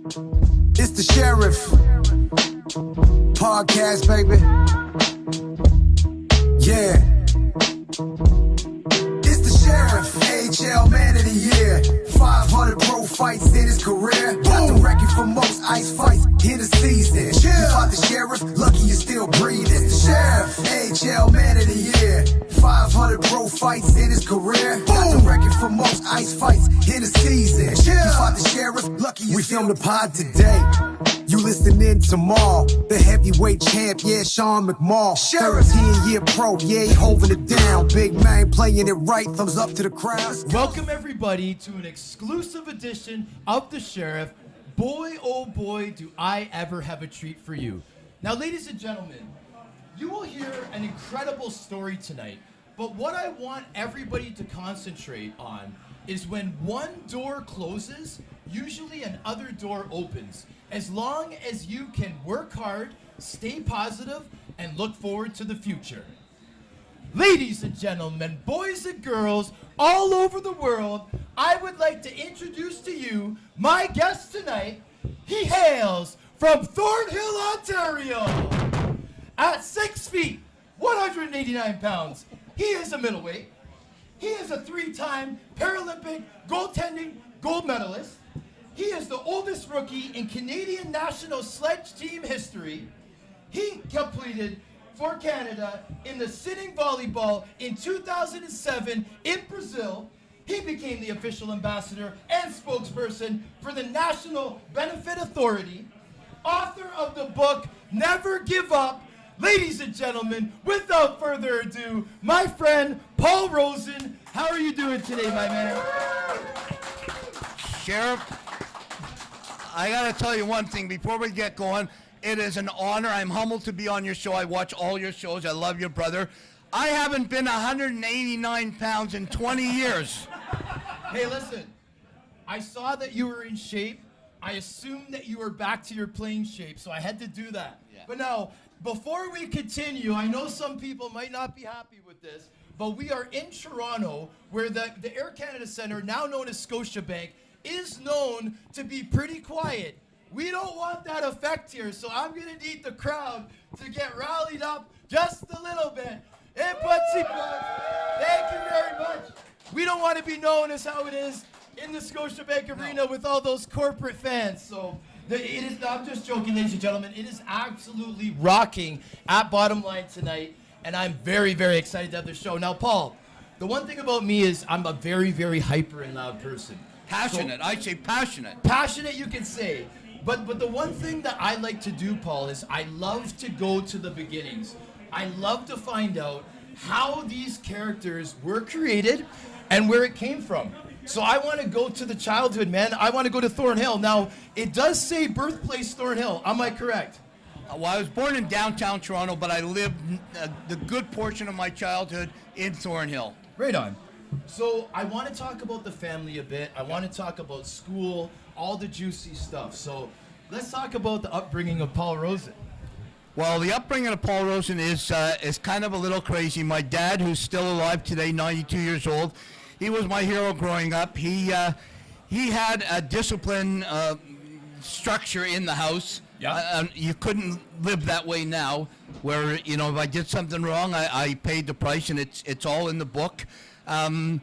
It's the Sheriff Podcast, baby. Yeah. It's the Sheriff, AHL Man of the Year. 500 pro fights in his career. Got the record for most ice fights in the season. You fought the Sheriff, lucky you're still breathing. It's the Sheriff, AHL Man of the Year. 500 pro fights in his career. Got the record for most ice fights in the season. You fought the Sheriff, lucky you still. We filmed the pod today. You listening tomorrow. The heavyweight champ, yeah, Sean McMahon. 13-year pro, yeah, he holding it down. Big man playing it right, thumbs up to the crowd. Welcome everybody to an exclusive edition of The Sheriff. Boy, oh boy, do I ever have a treat for you. Now, ladies and gentlemen, you will hear an incredible story tonight, but what I want everybody to concentrate on is when one door closes, usually another door opens. As long as you can work hard, stay positive, and look forward to the future. Ladies and gentlemen, boys and girls all over the world, I would like to introduce to you my guest tonight. He hails from Thornhill, Ontario. At 6 feet, 189 pounds, he is a middleweight. He is a 3-time Paralympic goaltending gold medalist. He is the oldest rookie in Canadian national sledge team history. He completed for Canada in the sitting volleyball in 2007 in Brazil. He became the official ambassador and spokesperson for the National Benefit Authority. Author of the book, Never Give Up. Ladies and gentlemen, without further ado, my friend, Paul Rosen. How are you doing today, my man? Sheriff, I gotta tell you one thing before we get going. It is an honor. I'm humbled to be on your show. I watch all your shows. I love your brother. I haven't been 189 pounds in 20 years. Hey, listen. I saw that you were in shape. I assumed that you were back to your playing shape, so I had to do that. Yeah. But now, before we continue, I know some people might not be happy with this, but we are in Toronto, where the Air Canada Centre, now known as Scotiabank, is known to be pretty quiet. We don't want that effect here, so I'm going to need the crowd to get rallied up just a little bit. Hey, Putsy Putz, thank you very much. We don't want to be known as how it is in the Scotiabank Arena with all those corporate fans. So I'm just joking, ladies and gentlemen. It is absolutely rocking at Bottomline tonight, and I'm very, very excited to have the show. Now, Paul, the one thing about me is I'm a very, very hyper and loud person. Passionate. I say passionate. Passionate, you can say. But the one thing that I like to do, Paul, is I love to go to the beginnings. I love to find out how these characters were created and where it came from. So I want to go to the childhood, man. I want to go to Thornhill. Now, it does say birthplace Thornhill. Am I correct? Well, I was born in downtown Toronto, but I lived the good portion of my childhood in Thornhill. Right on. So I want to talk about the family a bit. I want to talk about school, all the juicy stuff. So let's talk about the upbringing of Paul Rosen. Well, the upbringing of Paul Rosen is kind of a little crazy. My dad, who's still alive today, 92 years old, he was my hero growing up. He had a discipline structure in the house. Yeah. You couldn't live that way now, where, you know, if I did something wrong, I paid the price, and it's all in the book. My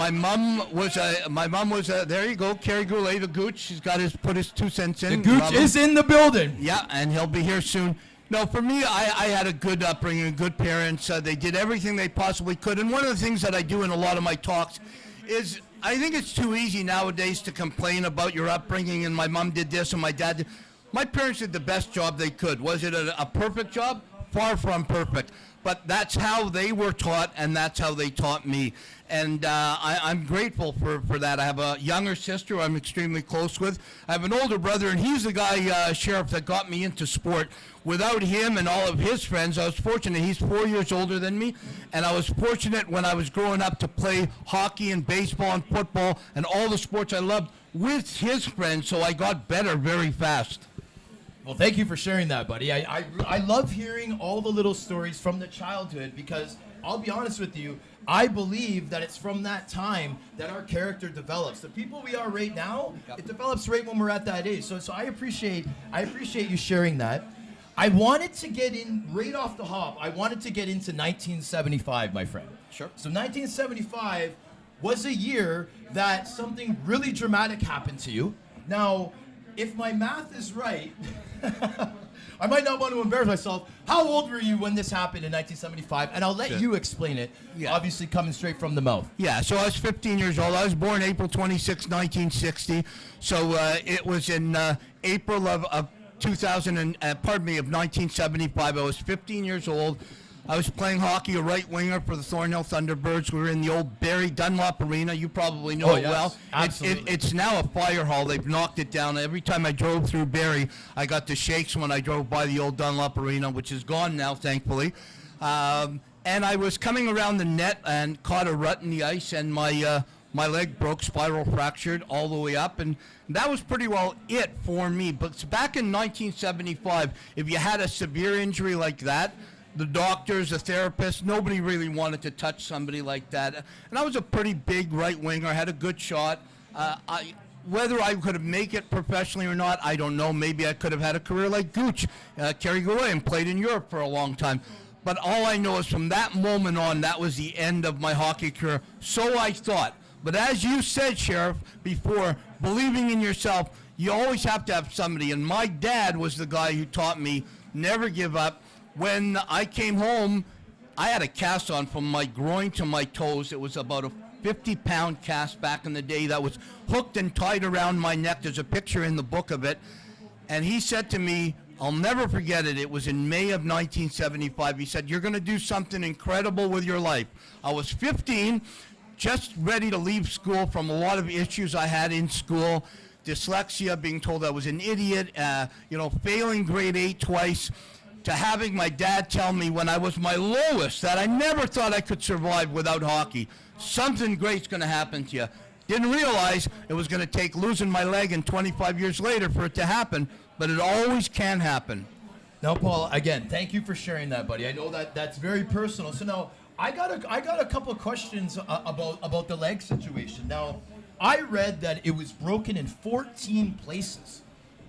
mom was there you go, Kerry Goulet, the Gooch. She's got put his 2 cents in. The Gooch is in the building. Yeah, and he'll be here soon. No, for me, I had a good upbringing, good parents. They did everything they possibly could. And one of the things that I do in a lot of my talks is I think it's too easy nowadays to complain about your upbringing and my mom did this and my dad did. My parents did the best job they could. Was it a perfect job? Far from perfect. But that's how they were taught, and that's how they taught me. And I'm grateful for that. I have a younger sister I'm extremely close with. I have an older brother, and he's the guy, Sheriff, that got me into sport. Without him and all of his friends, I was fortunate. He's 4 years older than me, and I was fortunate when I was growing up to play hockey and baseball and football and all the sports I loved with his friends, so I got better very fast. Well, thank you for sharing that, buddy. I love hearing all the little stories from the childhood because I'll be honest with you, I believe that it's from that time that our character develops. The people we are right now, it develops right when we're at that age. So I appreciate you sharing that. I wanted to get in right off the hop. I wanted to get into 1975, my friend. Sure. So 1975 was a year that something really dramatic happened to you. Now, if my math is right, I might not want to embarrass myself. How old were you when this happened in 1975? And I'll let you explain it, obviously coming straight from the mouth. Yeah, so I was 15 years old. I was born April 26, 1960. So it was in April of 1975. I was 15 years old. I was playing hockey, a right winger for the Thornhill Thunderbirds. We were in the old Barry Dunlop Arena. You probably know it well. Absolutely. It's now a fire hall. They've knocked it down. Every time I drove through Barry, I got the shakes when I drove by the old Dunlop Arena, which is gone now, thankfully. And I was coming around the net and caught a rut in the ice, and my leg broke, spiral fractured all the way up, and that was pretty well it for me. But back in 1975, if you had a severe injury like that, the doctors, the therapists, nobody really wanted to touch somebody like that. And I was a pretty big right winger. I had a good shot. Whether I could have made it professionally or not, I don't know. Maybe I could have had a career like Gooch, Kerry Goulet, and played in Europe for a long time. But all I know is from that moment on, that was the end of my hockey career. So I thought. But as you said, Sheriff, before, believing in yourself, you always have to have somebody. And my dad was the guy who taught me never give up. When I came home, I had a cast on from my groin to my toes. It was about a 50-pound cast back in the day that was hooked and tied around my neck. There's a picture in the book of it. And he said to me, I'll never forget it. It was in May of 1975. He said, you're going to do something incredible with your life. I was 15, just ready to leave school from a lot of issues I had in school. Dyslexia, being told I was an idiot, failing grade 8 twice, to having my dad tell me when I was my lowest that I never thought I could survive without hockey. Something great's going to happen to you. Didn't realize it was going to take losing my leg and 25 years later for it to happen, but it always can happen. Now, Paul, again, thank you for sharing that, buddy. I know that's very personal. So now, I got a couple of questions about the leg situation. Now, I read that it was broken in 14 places.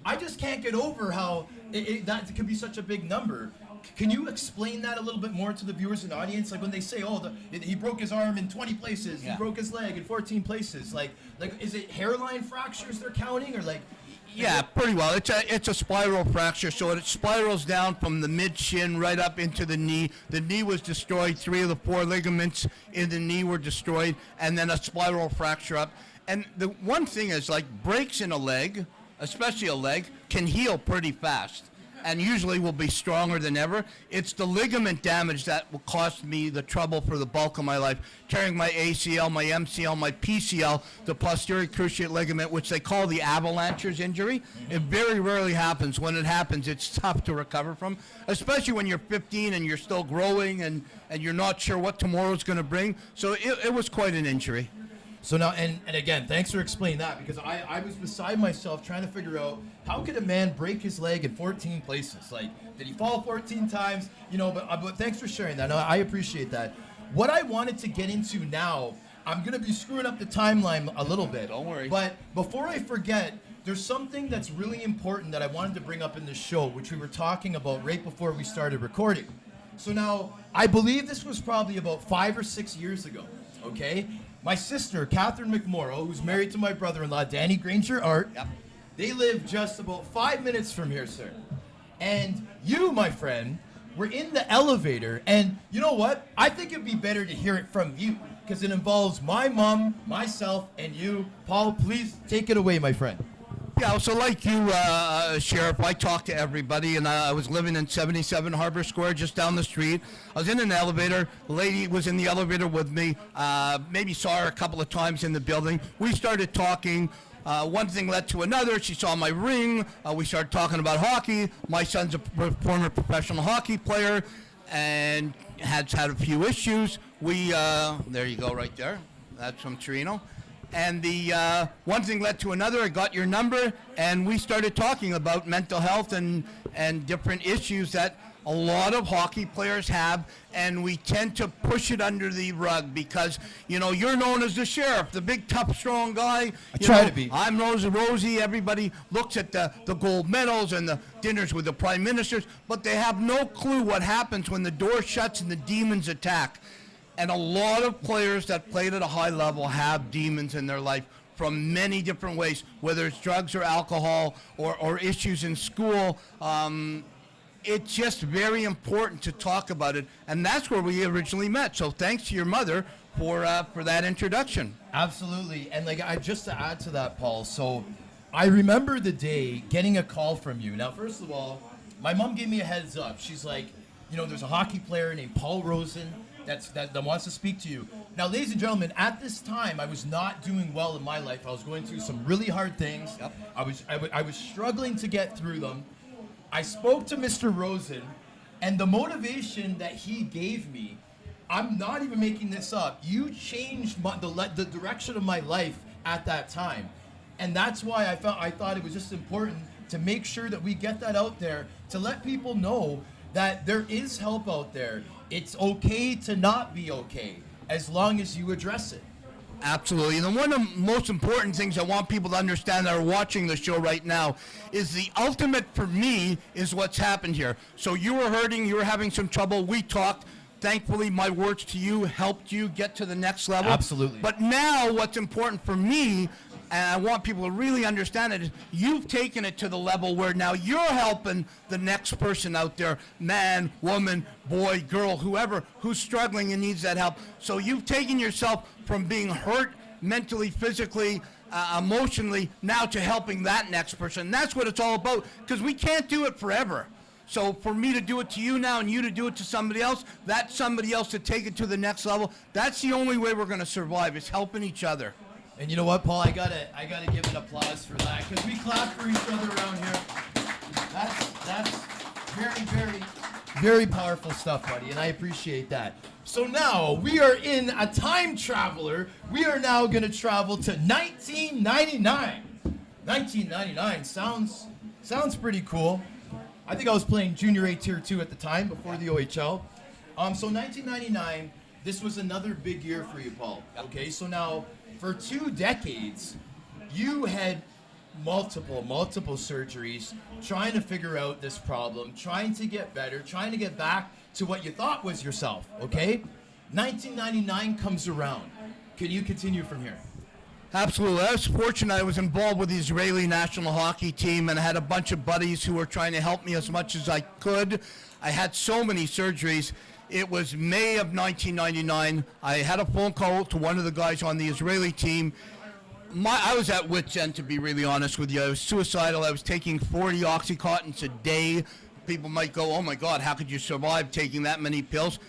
I just can't get over how that could be such a big number. Can you explain that a little bit more to the viewers and audience? Like when they say, he broke his arm in 20 places, he broke his leg in 14 places. Like is it hairline fractures they're counting, or like? Yeah, pretty well. It's a spiral fracture, so it spirals down from the mid-shin right up into the knee. The knee was destroyed. 3 of the 4 ligaments in the knee were destroyed, and then a spiral fracture up. And the one thing is, like, breaks in a leg, especially a leg, can heal pretty fast and usually will be stronger than ever. It's the ligament damage that will cost me the trouble for the bulk of my life. Tearing my ACL, my MCL, my PCL, the posterior cruciate ligament, which they call the avalancher's injury. It very rarely happens. When it happens, it's tough to recover from, especially when you're 15 and you're still growing and you're not sure what tomorrow's going to bring. So it was quite an injury. So now, and again, thanks for explaining that, because I was beside myself trying to figure out how could a man break his leg in 14 places? Like, did he fall 14 times? But thanks for sharing that. No, I appreciate that. What I wanted to get into now, I'm going to be screwing up the timeline a little bit. Don't worry. But before I forget, there's something that's really important that I wanted to bring up in this show, which we were talking about right before we started recording. So now, I believe this was probably about 5 or 6 years ago, okay? My sister, Catherine McMorrow, who's married to my brother-in-law, Danny Granger Art, they live just about 5 minutes from here, sir. And you, my friend, were in the elevator, and you know what? I think it'd be better to hear it from you, because it involves my mom, myself, and you. Paul, please take it away, my friend. Yeah, so like you, Sheriff, I talked to everybody, and I was living in 77 Harbor Square, just down the street. I was in an elevator. A lady was in the elevator with me, maybe saw her a couple of times in the building. We started talking. One thing led to another. She saw my ring. We started talking about hockey. My son's a former professional hockey player and has had a few issues. There you go right there. That's from Torino. And the one thing led to another. I got your number, and we started talking about mental health and different issues that a lot of hockey players have, and we tend to push it under the rug because, you're known as the sheriff, the big, tough, strong guy. I try to be. I'm Rosie. Everybody looks at the gold medals and the dinners with the prime ministers, but they have no clue what happens when the door shuts and the demons attack. And a lot of players that played at a high level have demons in their life from many different ways, whether it's drugs or alcohol or issues in school. It's just very important to talk about it, and that's where we originally met. So thanks to your mother for that introduction. Absolutely. And just to add to that, Paul, so I remember the day getting a call from you. Now, first of all, my mom gave me a heads up. She's like, there's a hockey player named Paul Rosen that wants to speak to you. Now, ladies and gentlemen, at this time, I was not doing well in my life. I was going through some really hard things. Yep. I was struggling to get through them. I spoke to Mr. Rosen, and the motivation that he gave me, I'm not even making this up. You changed the direction of my life at that time. And that's why I thought it was just important to make sure that we get that out there, to let people know that there is help out there. It's okay to not be okay, as long as you address it. Absolutely. And one of the most important things I want people to understand that are watching the show right now is the ultimate for me is what's happened here. So you were hurting, you were having some trouble, we talked. Thankfully, my words to you helped you get to the next level. Absolutely. But now what's important for me, and I want people to really understand it, is you've taken it to the level where now you're helping the next person out there, man, woman, boy, girl, whoever, who's struggling and needs that help. So you've taken yourself from being hurt mentally, physically, emotionally, now to helping that next person. That's what it's all about, because we can't do it forever. So for me to do it to you now and you to do it to somebody else, that somebody else to take it to the next level, that's the only way we're going to survive, is helping each other. And you know what, Paul? I gotta give an applause for that, because we clap for each other around here. That's very, very, very powerful stuff, buddy, and I appreciate that. So now we are in a time traveler. We are now gonna travel to 1999. 1999 sounds pretty cool. I think I was playing Junior A Tier 2 at the time, before the OHL. So 1999, this was another big year for you, Paul. Okay, so now, for 2 decades, you had multiple surgeries, trying to figure out this problem, trying to get better, trying to get back to what you thought was yourself, okay? 1999 comes around. Can you continue from here? Absolutely. I was fortunate. I was involved with the Israeli national hockey team, and I had a bunch of buddies who were trying to help me as much as I could. I had so many surgeries. It was May of 1999. I had a phone call to one of the guys on the Israeli team. I was at wit's end, to be really honest with you. I was suicidal. I was taking 40 Oxycontins a day. People might go, oh my God, how could you survive taking that many pills?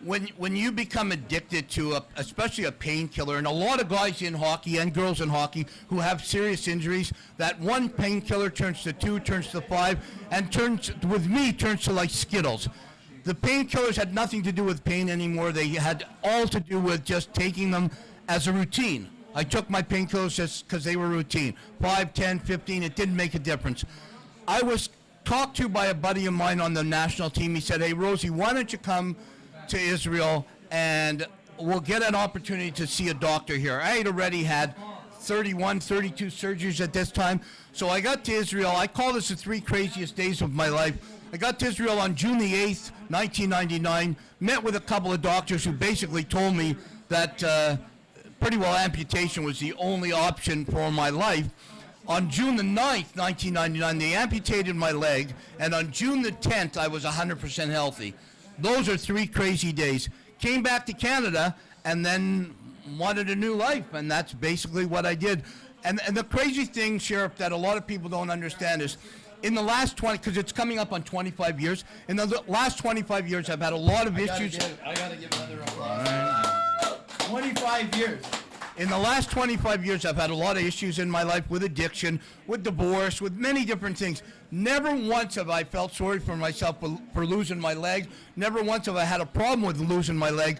When you become addicted to especially a painkiller, and a lot of guys in hockey and girls in hockey who have serious injuries, that one painkiller turns to 2, turns to 5, and turns to like Skittles. The painkillers had nothing to do with pain anymore. They had all to do with just taking them as a routine. I took my painkillers just because they were routine. 5, 10, 15, it didn't make a difference. I was talked to by a buddy of mine on the national team. He said, hey, Rosie, why don't you come to Israel and we'll get an opportunity to see a doctor here. I had already had 31, 32 surgeries at this time. So I got to Israel. I call this the 3 craziest days of my life. I got to Israel on June the 8th, 1999, met with a couple of doctors who basically told me that pretty well amputation was the only option for my life. On June the 9th, 1999, they amputated my leg, and on June the 10th, I was 100% healthy. Those are 3 crazy days. Came back to Canada and then wanted a new life, and that's basically what I did. And the crazy thing, Sheriff, that a lot of people don't understand is in the last 20, because it's coming up on 25 years, in the last 25 years, I've had a lot of issues. I gotta give another applause. 25 years. In the last 25 years, I've had a lot of issues in my life with addiction, with divorce, with many different things. Never once have I felt sorry for myself for losing my leg. Never once have I had a problem with losing my leg,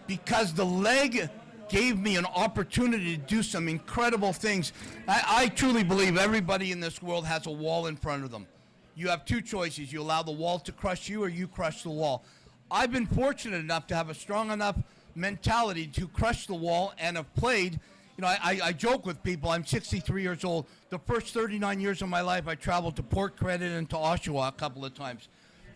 because the leg gave me an opportunity to do some incredible things. I truly believe everybody in this world has a wall in front of them. you have two choices. You allow the wall to crush you or you crush the wall. I've been fortunate enough to have a strong enough mentality to crush the wall and have played. I joke with people, I'm 63 years old. The first 39 years of my life, I traveled to Port Credit and to Oshawa a couple of times.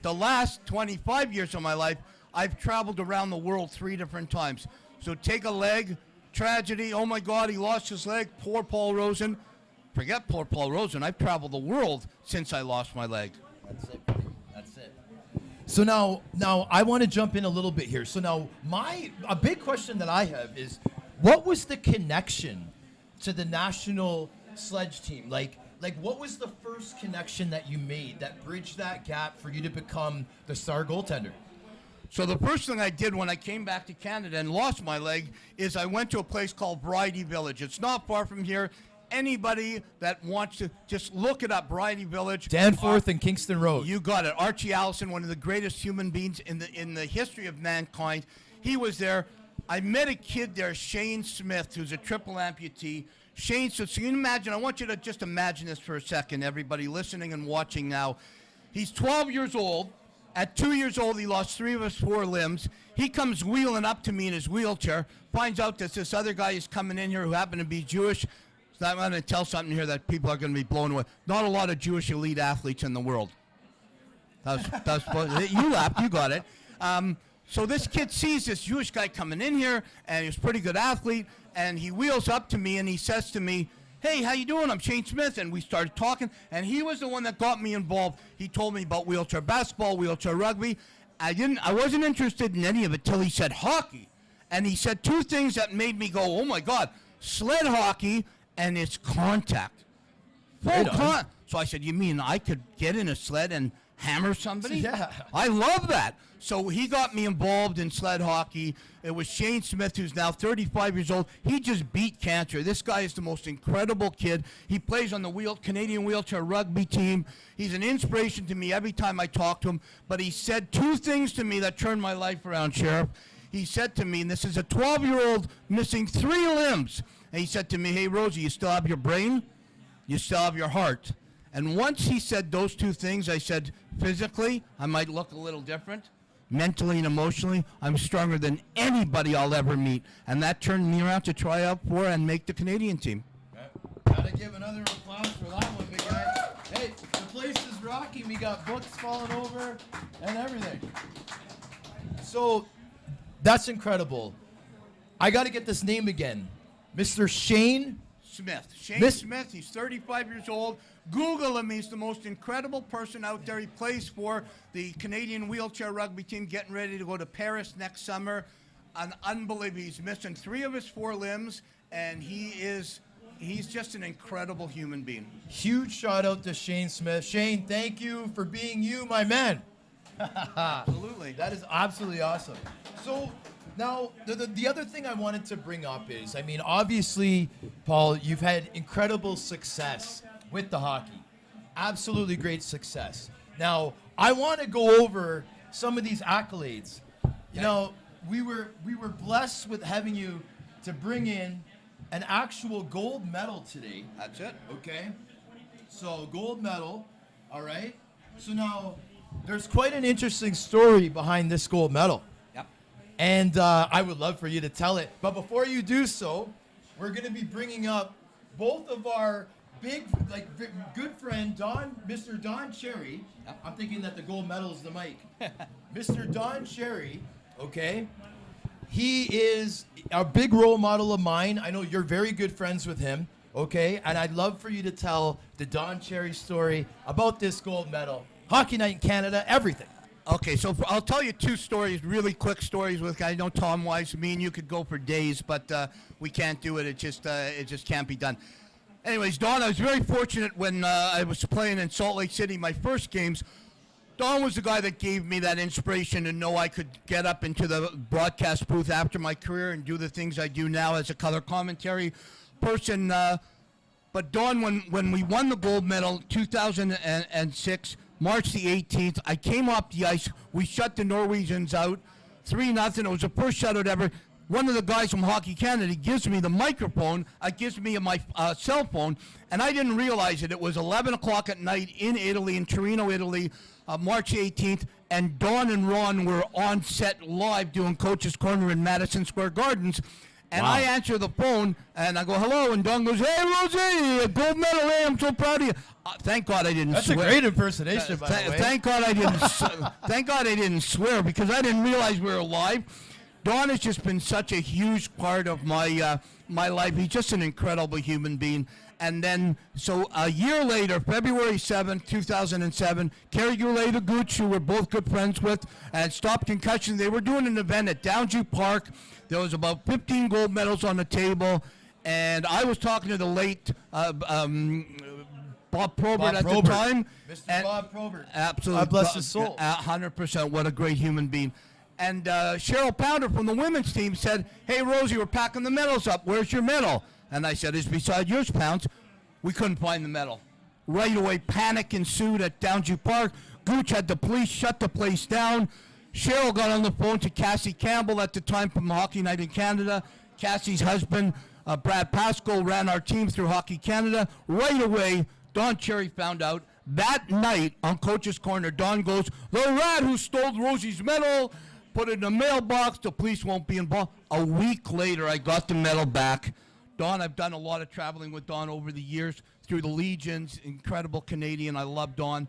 The last 25 years of my life, I've traveled around the world 3 different times. So take a leg, tragedy, oh my God, he lost his leg, poor Paul Rosen. Forget poor Paul Rosen, I've traveled the world since I lost my leg. That's it, buddy. That's it. So now I want to jump in a little bit here. So now a big question that I have is, what was the connection to the national sledge team? Like what was the first connection that you made that bridged that gap for you to become the star goaltender? So the first thing I did when I came back to Canada and lost my leg is I went to a place called Bridie Village. It's not far from here. Anybody that wants to just look it up, Bridie Village. Danforth and Kingston Road. You got it. Archie Allison, one of the greatest human beings in the history of mankind. He was there. I met a kid there, Shane Smith, who's a triple amputee. Shane, so you can imagine, I want you to just imagine this for a second, everybody listening and watching now. He's 12 years old. At 2 years old, he lost 3 of his 4 limbs. He comes wheeling up to me in his wheelchair, finds out that this other guy is coming in here who happened to be Jewish. So I'm going to tell something here that people are going to be blown away. Not a lot of Jewish elite athletes in the world. You laughed, you got it. So this kid sees this Jewish guy coming in here, and he's a pretty good athlete, and he wheels up to me, and he says to me, "Hey, how you doing? I'm Shane Smith." And we started talking, and he was the one that got me involved. He told me about wheelchair basketball, wheelchair rugby. I wasn't interested in any of it till he said hockey. And he said 2 things that made me go, oh my God, sled hockey and it's contact. So I said, you mean I could get in a sled and hammer somebody? Yeah. I love that. So he got me involved in sled hockey. It was Shane Smith, who's now 35 years old. He just beat cancer. This guy is the most incredible kid. He plays on the Canadian wheelchair rugby team. He's an inspiration to me every time I talk to him. But he said 2 things to me that turned my life around, Sheriff. He said to me, and this is a 12-year-old missing 3 limbs, and he said to me, "Hey, Rosie, you still have your brain? You still have your heart." And once he said those 2 things, I said, physically, I might look a little different. Mentally and emotionally, I'm stronger than anybody I'll ever meet. And that turned me around to try out for and make the Canadian team. Gotta give another applause for that one, big guy. Hey, the place is rocking. We got books falling over and everything. So, that's incredible. I gotta get this name again. Mr. Shane Smith. Shane Smith, he's 35 years old. Google him. He's the most incredible person out there. He plays for the Canadian wheelchair rugby team, getting ready to go to Paris next summer. An unbelievable. He's missing 3 of his 4 limbs, and he's just an incredible human being. Huge shout out to Shane Smith. Shane, thank you for being you, my man. Absolutely. That is absolutely awesome. So now, the other thing I wanted to bring up is, I mean, obviously, Paul, you've had incredible success with the hockey. Absolutely great success. Now, I want to go over some of these accolades. You know, we were blessed with having you to bring in an actual gold medal today. That's it. Okay. So, gold medal. All right. So now, there's quite an interesting story behind this gold medal. Yep. And I would love for you to tell it. But before you do so, we're going to be bringing up both of our good friend, Mr. Don Cherry. Yep. I'm thinking that the gold medal is the mic. Mr. Don Cherry, okay? He is a big role model of mine. I know you're very good friends with him, okay? And I'd love for you to tell the Don Cherry story about this gold medal. Hockey Night in Canada, everything. Okay, so I'll tell you 2 stories, really quick stories with I know Tom Weiss. Me and you could go for days, but we can't do it. It just can't be done. Anyways, Don, I was very fortunate when I was playing in Salt Lake City, my first games. Don was the guy that gave me that inspiration to know I could get up into the broadcast booth after my career and do the things I do now as a color commentary person. But Don, when we won the gold medal 2006, March the 18th, I came off the ice. We shut the Norwegians out 3-0. It was the first shutout ever. one of the guys from Hockey Canada gives me the microphone, gives me my cell phone, and I didn't realize it. It was 11 o'clock at night in Italy, in Torino, Italy, March 18th, and Don and Ron were on set live doing Coach's Corner in Madison Square Gardens. And I answer the phone, and I go, hello, and Don goes, hey, Rosie, gold medal, hey, I'm so proud of you. Thank God I didn't That's swear. That's a great impersonation, by the way. Thank God I didn't thank God I didn't swear, because I didn't realize we were live. Don has just been such a huge part of my my life. He's just an incredible human being. And then, so a year later, February 7th, 2007, Kerry Goulet Gooch, who we're both good friends with, and Stop Concussion, they were doing an event at Downsview Park. There was about 15 gold medals on the table, and I was talking to the late Bob Probert at the time. Mr. Bob Probert. Absolutely. God bless his soul. 100%. What a great human being. And Cheryl Pounder from the women's team said, hey, Rosie, we're packing the medals up. Where's your medal? And I said, it's beside yours, Pounds. We couldn't find the medal. Right away, panic ensued at Downsview Park. Gooch had the police shut the place down. Cheryl got on the phone to Cassie Campbell at the time from Hockey Night in Canada. Cassie's husband, Brad Pascal, ran our team through Hockey Canada. Right away, Don Cherry found out. That night on Coach's Corner, Don goes, the rat who stole Rosie's medal, put it in a mailbox, the police won't be involved. A week later, I got the medal back. Don, I've done a lot of traveling with Don over the years through the Legions, incredible Canadian. I love Don.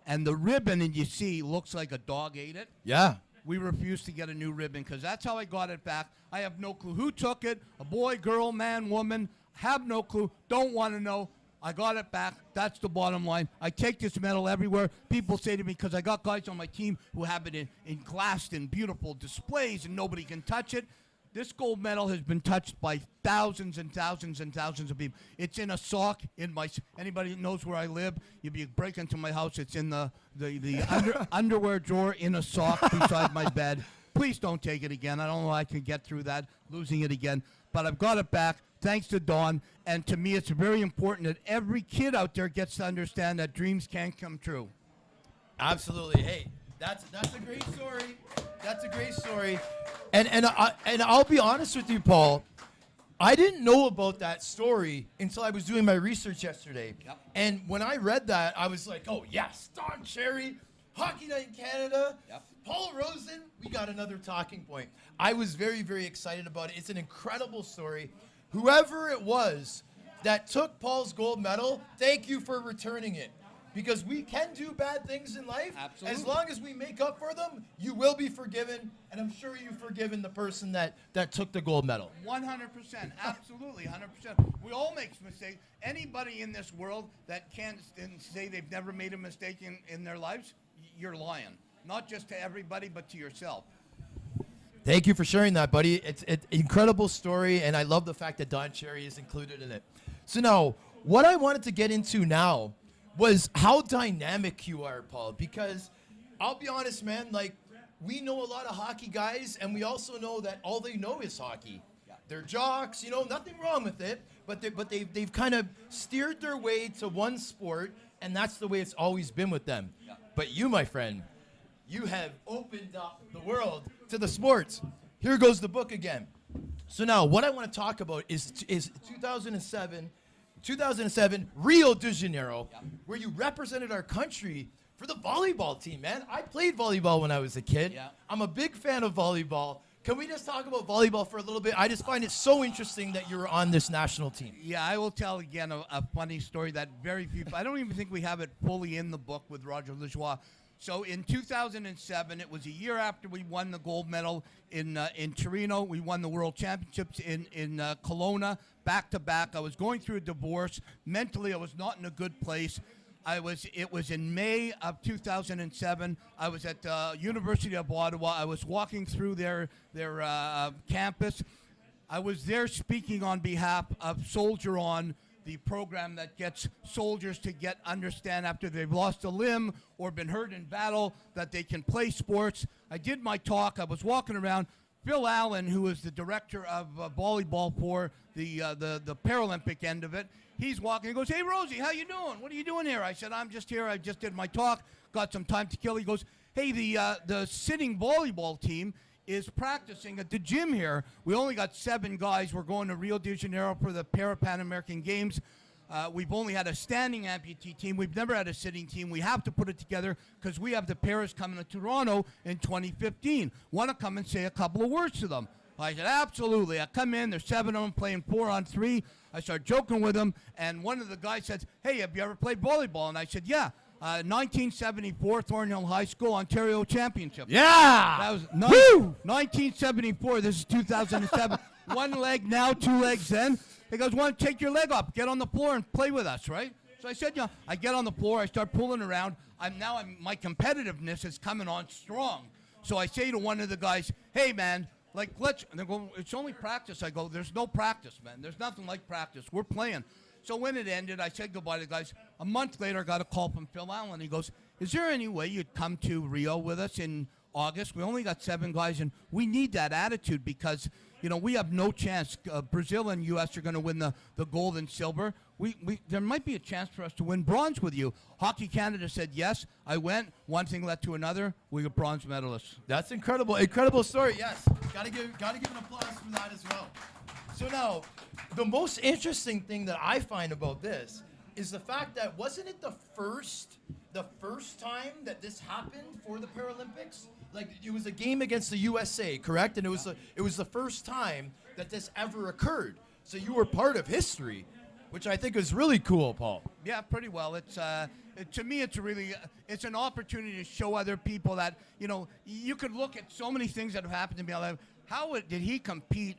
And the ribbon, and you see, looks like a dog ate it. Yeah. We refused to get a new ribbon because that's how I got it back. I have no clue who took it, a boy, girl, man, woman. Have no clue, don't want to know. I got it back. That's the bottom line. I take this medal everywhere. People say to me, because I got guys on my team who have it in glassed and beautiful displays and nobody can touch it. This gold medal has been touched by thousands and thousands and thousands of people. It's in a sock in my. Anybody that knows where I live, you'd be break into my house. It's in the underwear drawer in a sock beside my bed. Please don't take it again. I don't know how I can get through that, losing it again. But I've got it back, thanks to Don. And to me, it's very important that every kid out there gets to understand that dreams can come true. Absolutely. Hey, that's a great story. That's a great story. And I'll be honest with you, Paul. I didn't know about that story until I was doing my research yesterday. Yep. And when I read that, I was like, oh, yes, Don Cherry, Hockey Night in Canada, Yep. Paul Rosen, we got another talking point. I was very, very excited about it. It's an incredible story. Whoever it was that took Paul's gold medal, thank you for returning it. Because we can do bad things in life. Absolutely. As long as we make up for them, you will be forgiven. And I'm sure you've forgiven the person that took the gold medal. 100%. Absolutely, 100%. We all make mistakes. Anybody in this world that can't say they've never made a mistake in their lives, you're lying. Not just to everybody, but to yourself. Thank you for sharing that, buddy. It's an incredible story, and I love the fact that Don Cherry is included in it. So now, what I wanted to get into now was how dynamic you are, Paul, because I'll be honest, man, like, we know a lot of hockey guys, and we also know that all they know is hockey. Yeah. They're jocks, nothing wrong with it, but they've kind of steered their way to one sport, and that's the way it's always been with them. Yeah. But you, my friend, you have opened up the world to the sports. Here goes the book again. So now, what I want to talk about is 2007, Rio de Janeiro, where you represented our country for the volleyball team, man. I played volleyball when I was a kid. Yeah. I'm a big fan of volleyball. Can we just talk about volleyball for a little bit? I just find it so interesting that you're on this national team. Yeah, I will tell again a funny story that very few. I don't even think we have it fully in the book with Roger Lajoie. So in 2007, it was a year after we won the gold medal in Torino. We won the World Championships in Kelowna, back-to-back. I was going through a divorce. Mentally, I was not in a good place. It was in May of 2007. I was at the University of Ottawa. I was walking through their campus. I was there speaking on behalf of Soldier On, the program that gets soldiers to understand after they've lost a limb or been hurt in battle that they can play sports. I did my talk. I was walking around. Phil Allen, who is the director of volleyball for the Paralympic end of it, he's walking. He goes, "Hey, Rosie, how you doing? What are you doing here?" I said, "I'm just here. I just did my talk. Got some time to kill." He goes, "Hey, the sitting volleyball team is practicing at the gym here. We only got 7 guys. We're going to Rio de Janeiro for the Pan American Games. We've only had a standing amputee team. We've never had a sitting team. We have to put it together because we have the Paris coming to Toronto in 2015. Want to come and say a couple of words to them? I said, absolutely. I come in, there's 7 of them playing 4-on-3. I start joking with them, and one of the guys says, hey, have you ever played volleyball? And I said, yeah. 1974 Thornhill High School Ontario Championship. Yeah! That was 1974. This is 2007. 1 leg now, 2 legs then. He goes, why don't you take your leg up, get on the floor and play with us, right? So I said, yeah. I get on the floor, I start pulling around. My competitiveness is coming on strong. So I say to one of the guys, hey, man, like, and they go, it's only practice. I go, there's no practice, man. There's nothing like practice. We're playing. So when it ended, I said goodbye to the guys. A month later, I got a call from Phil Allen. He goes, is there any way you'd come to Rio with us in August? We only got 7 guys, and we need that attitude because, we have no chance. Brazil and U.S. are going to win the gold and silver. There might be a chance for us to win bronze with you. Hockey Canada said yes. I went. One thing led to another. We got bronze medalists. That's incredible. Incredible story. Yes. Gotta give an applause for that as well. So now, the most interesting thing that I find about this is the fact that wasn't it the first time that this happened for the Paralympics? Like, it was a game against the USA, correct? And it was the first time that this ever occurred. So you were part of history, which I think is really cool, Paul. Yeah, pretty well. It's to me, it's an opportunity to show other people that you could look at so many things that have happened to me. Like, did he compete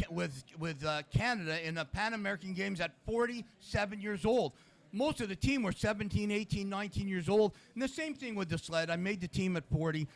with Canada in the Pan American Games at 47 years old? Most of the team were 17, 18, 19 years old. And the same thing with the sled. I made the team at 40.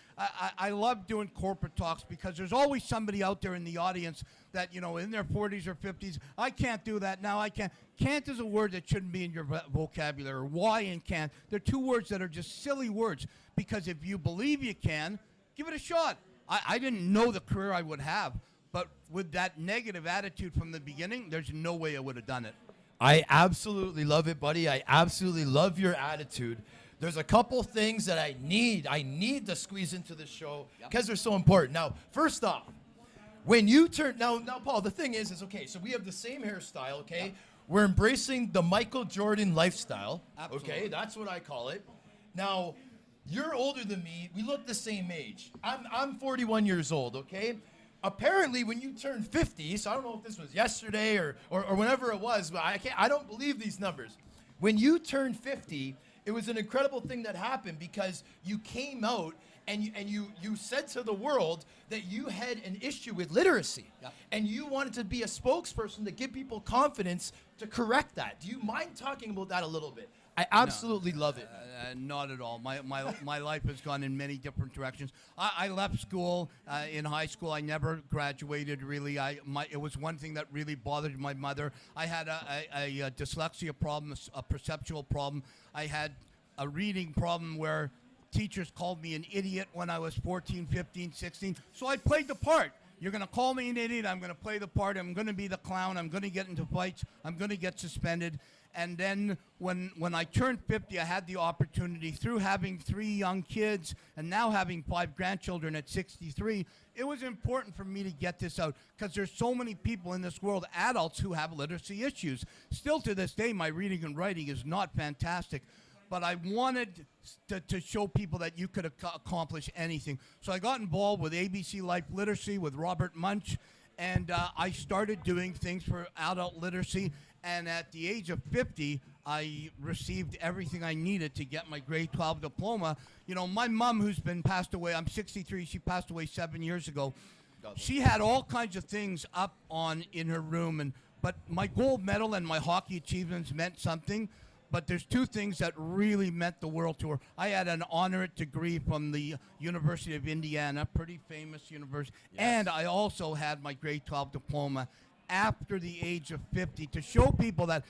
I love doing corporate talks because there's always somebody out there in the audience that, in their 40s or 50s, I can't do that now. I can't. Can't is a word that shouldn't be in your vocabulary. Or why and can't. They're 2 words that are just silly words because if you believe you can, give it a shot. I didn't know the career I would have. But with that negative attitude from the beginning, there's no way I would have done it. I absolutely love it, buddy. I absolutely love your attitude. There's a couple things that I need to squeeze into the show because they're so important. Now, first off, when you turn now, Paul, the thing is okay. So we have the same hairstyle. Okay, yeah. We're embracing the Michael Jordan lifestyle. Absolutely. Okay, that's what I call it. Now, you're older than me. We look the same age. I'm 41 years old. Okay. Apparently, when you turn 50, so I don't know if this was yesterday or whenever it was, but I don't believe these numbers. When you turned 50, it was an incredible thing that happened because you came out and you said to the world that you had an issue with literacy. Yep. And you wanted to be a spokesperson to give people confidence to correct that. Do you mind talking about that a little bit? I absolutely love it. Not at all. My life has gone in many different directions. I left school in high school. I never graduated, really. It was one thing that really bothered my mother. I had a dyslexia problem, a perceptual problem. I had a reading problem where teachers called me an idiot when I was 14, 15, 16. So I played the part. You're going to call me an idiot. I'm going to play the part. I'm going to be the clown. I'm going to get into fights. I'm going to get suspended. And then when I turned 50, I had the opportunity through having 3 young kids and now having 5 grandchildren at 63. It was important for me to get this out because there's so many people in this world, adults, who have literacy issues. Still to this day, my reading and writing is not fantastic. But I wanted to show people that you could accomplish anything. So I got involved with ABC Life Literacy with Robert Munch, and I started doing things for adult literacy. And at the age of 50, I received everything I needed to get my grade 12 diploma. My mom, who's been passed away, I'm 63, she passed away 7 years ago. She had all kinds of things up in her room, but my gold medal and my hockey achievements meant something. But there's 2 things that really meant the world to her. I had an honorary degree from the University of Indiana, pretty famous university. Yes. And I also had my grade 12 diploma after the age of 50 to show people that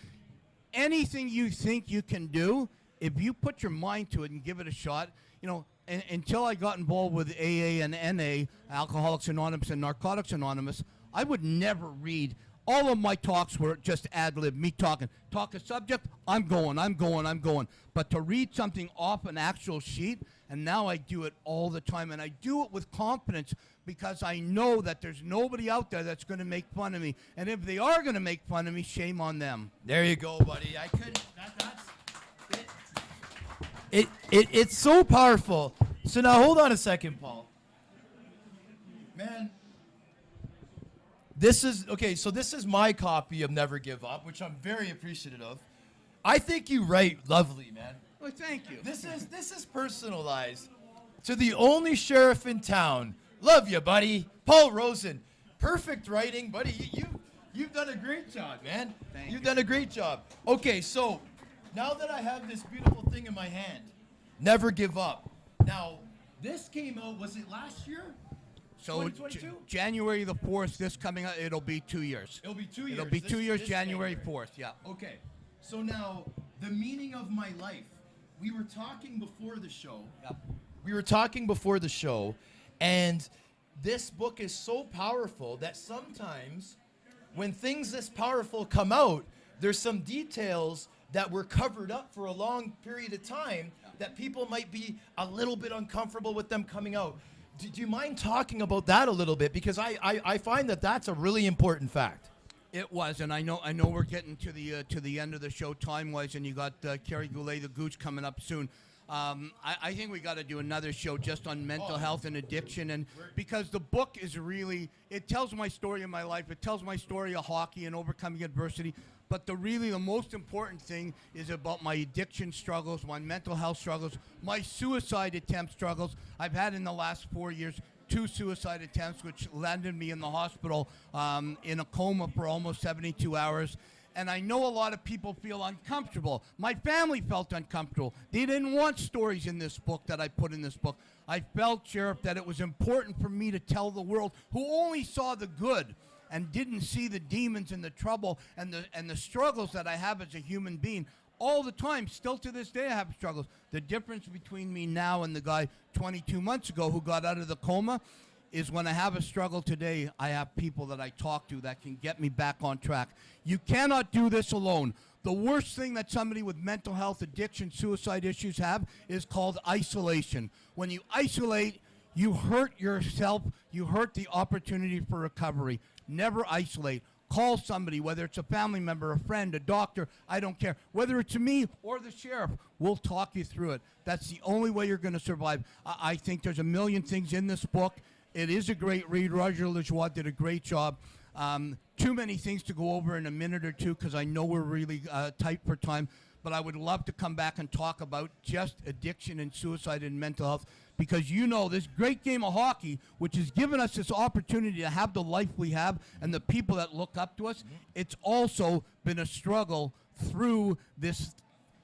anything you think you can do, if you put your mind to it and give it a shot, until I got involved with AA and NA, Alcoholics Anonymous and Narcotics Anonymous, I would never read All of my talks were just ad lib, me talking. Talk a subject, I'm going. But to read something off an actual sheet, and now I do it all the time, and I do it with confidence because I know that there's nobody out there that's going to make fun of me. And if they are going to make fun of me, shame on them. There you go, buddy. I couldn't. It's so powerful. So now hold on a second, Paul. Man, this is okay. So this is my copy of Never Give Up, which I'm very appreciative of. I think you write lovely, man. Well, thank you. This is personalized to the only sheriff in town. Love you, buddy. Paul Rosen. Perfect writing, buddy. You've done a great job, man. You've done a great job. Okay, so now that I have this beautiful thing in my hand, Never Give Up. Now, this came out, was it last year? So 2022? January the 4th, this coming out, it'll be 2 years. It'll be 2 years. It'll be 2 years, this January 4th, yeah. Okay, so now, the meaning of my life. We were talking before the show. Yep. We were talking before the show, and this book is so powerful that sometimes when things this powerful come out, there's some details that were covered up for a long period of time that people might be a little bit uncomfortable with them coming out. Do you mind talking about that a little bit? Because I find that that's a really important fact. It was, and I know we're getting to the end of the show time-wise, and you got Kerry Goulet, the Gooch, coming up soon. I think we got to do another show just on mental health and addiction, and because the book is really, it tells my story of my life. It tells my story of hockey and overcoming adversity. But the most important thing is about my addiction struggles, my mental health struggles, my suicide attempt struggles. I've had in the last 4 years 2 suicide attempts, which landed me in the hospital in a coma for almost 72 hours. And I know a lot of people feel uncomfortable. My family felt uncomfortable. They didn't want stories in this book that I put in this book. I felt, Sheriff, that it was important for me to tell the world, who only saw the good and didn't see the demons and the trouble and the struggles that I have as a human being. All the time, still to this day, I have struggles. The difference between me now and the guy 22 months ago who got out of the coma is when I have a struggle today, I have people that I talk to that can get me back on track. You cannot do this alone. The worst thing that somebody with mental health, addiction, suicide issues have is called isolation. When you isolate, you hurt yourself, you hurt the opportunity for recovery. Never isolate. Call somebody, whether it's a family member, a friend, a doctor, I don't care. Whether it's me or the sheriff, we'll talk you through it. That's the only way you're going to survive. I think there's a million things in this book. It is a great read. Roger Lajoie did a great job. Too many things to go over in a minute or two because I know we're really tight for time. But I would love to come back and talk about just addiction and suicide and mental health, because you know this great game of hockey, which has given us this opportunity to have the life we have and the people that look up to us, it's also been a struggle through this.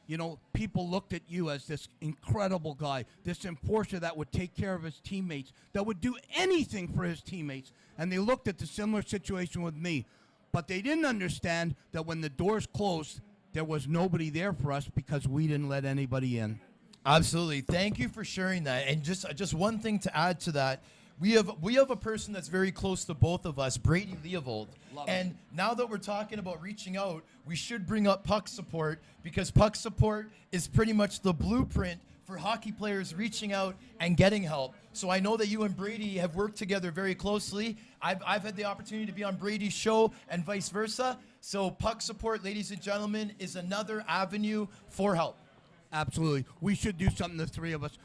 You know, people looked at you as this incredible guy, this enforcer that would take care of his teammates, that would do anything for his teammates. And they looked at the similar situation with me. But they didn't understand that when the doors closed, there was nobody there for us because we didn't let anybody in. Absolutely. Thank you for sharing that. And just one thing to add to that. We have a person that's very close to both of us, Brady Leovold. And now that we're talking about reaching out, we should bring up Puck Support, because Puck Support is pretty much the blueprint for hockey players reaching out and getting help. So I know that you and Brady have worked together very closely. I've had the opportunity to be on Brady's show and vice versa. So Puck Support, ladies and gentlemen, is another avenue for help. Absolutely. We should do something, the three of us.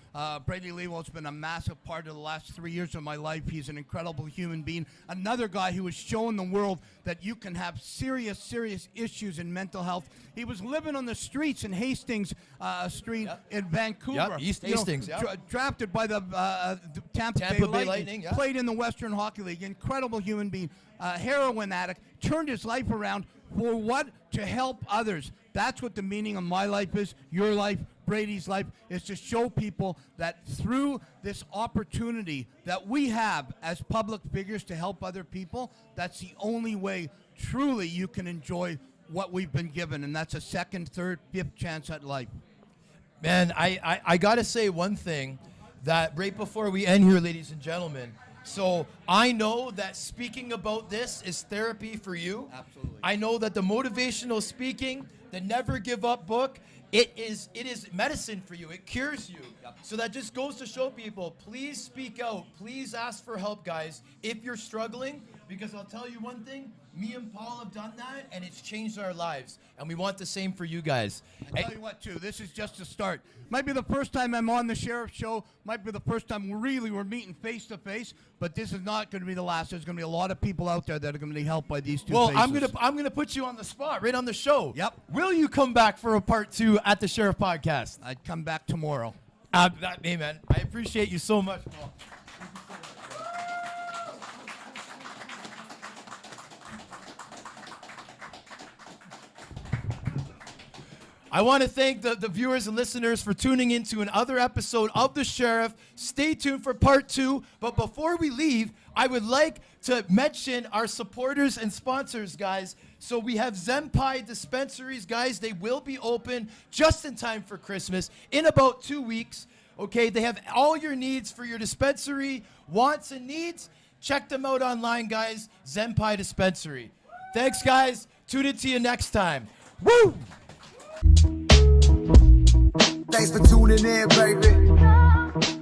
Brady Levold's been a massive part of the last 3 years of my life. He's an incredible human being. Another guy who has shown the world that you can have serious, serious issues in mental health. He was living on the streets in Hastings Street in Vancouver. East Hastings, drafted by the Tampa Bay Lightning. Played in the Western Hockey League. Incredible human being. Heroin addict. Turned his life around for what? To help others. That's what the meaning of my life is, your life, Brady's life, is to show people that through this opportunity that we have as public figures to help other people, that's the only way truly you can enjoy what we've been given, and that's a second, third, fifth chance at life. Man, I got to say one thing, that right before we end here, ladies and gentlemen, So I know that speaking about this is therapy for you. Absolutely. I know that the motivational speaking, the Never Give Up book, it is medicine for you. It cures you. Yep. So that just goes to show people, please speak out. Please ask for help, guys, if you're struggling. Because I'll tell you one thing, me and Paul have done that, and it's changed our lives. And we want the same for you guys. I'll tell you what, too, this is just a start. Might be the first time I'm on the Sheriff Show. Might be the first time we're meeting face-to-face. But this is not going to be the last. There's going to be a lot of people out there that are going to be helped by these two faces. I'm gonna put you on the spot, right on the show. Yep. Will you come back for a part 2 at the Sheriff Podcast? I'd come back tomorrow. Amen. I appreciate you so much, Paul. I want to thank the viewers and listeners for tuning into another episode of The Sheriff. Stay tuned for part 2. But before we leave, I would like to mention our supporters and sponsors, guys. So we have Zenpai Dispensaries, guys. They will be open just in time for Christmas in about 2 weeks. Okay, they have all your needs for your dispensary, wants and needs. Check them out online, guys. Zenpai Dispensary. Thanks, guys. Tune in to you next time. Woo! Thanks for tuning in, baby.